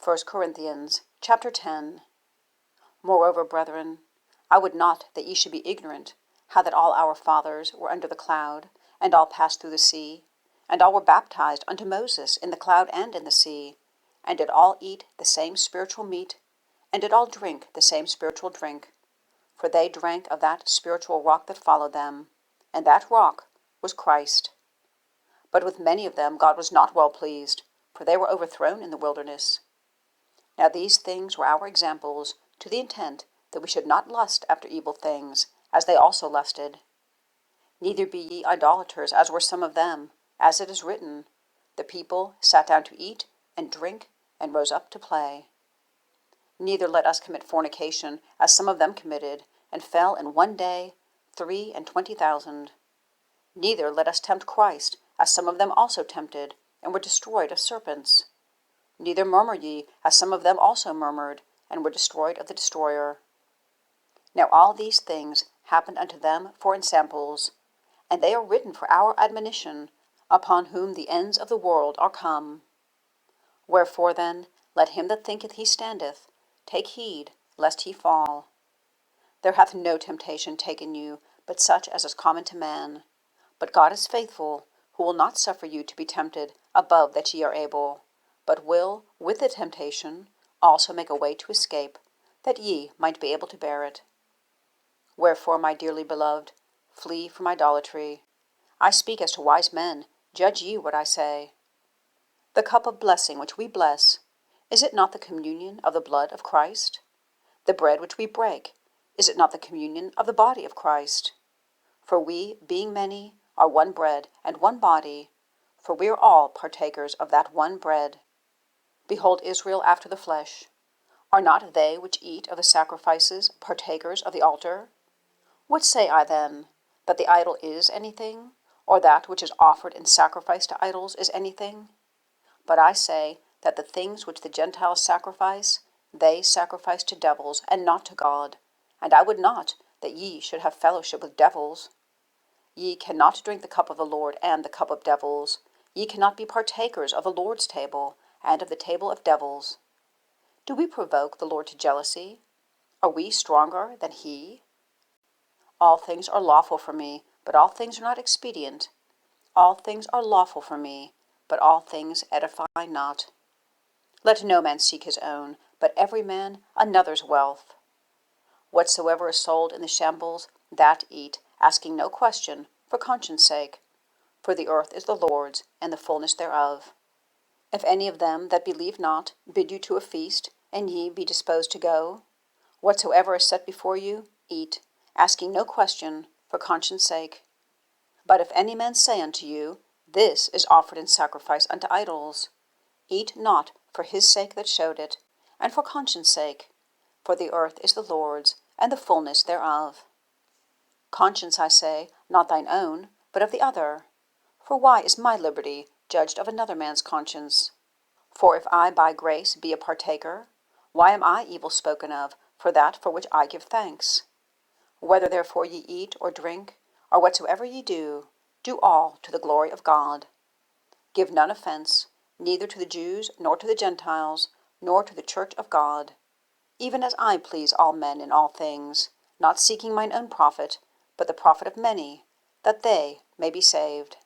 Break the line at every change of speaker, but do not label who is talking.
1 Corinthians chapter 10. Moreover, brethren, I would not that ye should be ignorant, how that all our fathers were under the cloud, and all passed through the sea, and all were baptized unto Moses in the cloud and in the sea, and did all eat the same spiritual meat, and did all drink the same spiritual drink. For they drank of that spiritual rock that followed them, and that rock was Christ. But with many of them God was not well pleased, for they were overthrown in the wilderness. Now these things were our examples, to the intent that we should not lust after evil things, as they also lusted. Neither be ye idolaters, as were some of them, as it is written, The people sat down to eat and drink, and rose up to play. Neither let us commit fornication, as some of them committed, and fell in one day 23,000. Neither let us tempt Christ, as some of them also tempted, and were destroyed of serpents. Neither murmur ye, as some of them also murmured, and were destroyed of the destroyer. Now all these things happened unto them for ensamples, and they are written for our admonition, upon whom the ends of the world are come. Wherefore then, let him that thinketh he standeth take heed lest he fall. There hath no temptation taken you, but such as is common to man. But God is faithful, who will not suffer you to be tempted above that ye are able, but will, with the temptation, also make a way to escape, that ye might be able to bear it. Wherefore, my dearly beloved, flee from idolatry. I speak as to wise men, judge ye what I say. The cup of blessing which we bless, is it not the communion of the blood of Christ? The bread which we break, is it not the communion of the body of Christ? For we, being many, are one bread and one body, for we are all partakers of that one bread. Behold Israel after the flesh. Are not they which eat of the sacrifices partakers of the altar? What say I then? That the idol is anything, or that which is offered in sacrifice to idols is anything? But I say that the things which the Gentiles sacrifice, they sacrifice to devils, and not to God. And I would not that ye should have fellowship with devils. Ye cannot drink the cup of the Lord and the cup of devils. Ye cannot be partakers of the Lord's table and of the table of devils. Do we provoke the Lord to jealousy? Are we stronger than he? All things are lawful for me, but all things are not expedient. All things are lawful for me, but all things edify not. Let no man seek his own, but every man another's wealth. Whatsoever is sold in the shambles, that eat, asking no question, for conscience sake. For the earth is the Lord's, and the fullness thereof. If any of them that believe not bid you to a feast, and ye be disposed to go, whatsoever is set before you, eat, asking no question, for conscience sake. But if any man say unto you, This is offered in sacrifice unto idols, eat not for his sake that showed it, and for conscience sake. For the earth is the Lord's, and the fullness thereof. Conscience, I say, not thine own, but of the other. For why is my liberty judged of another man's conscience? For if I by grace be a partaker, why am I evil spoken of for that for which I give thanks? Whether therefore ye eat or drink, or whatsoever ye do, do all to the glory of God. Give none offense, neither to the Jews, nor to the Gentiles, nor to the church of God, even as I please all men in all things, not seeking mine own profit, but the profit of many, that they may be saved.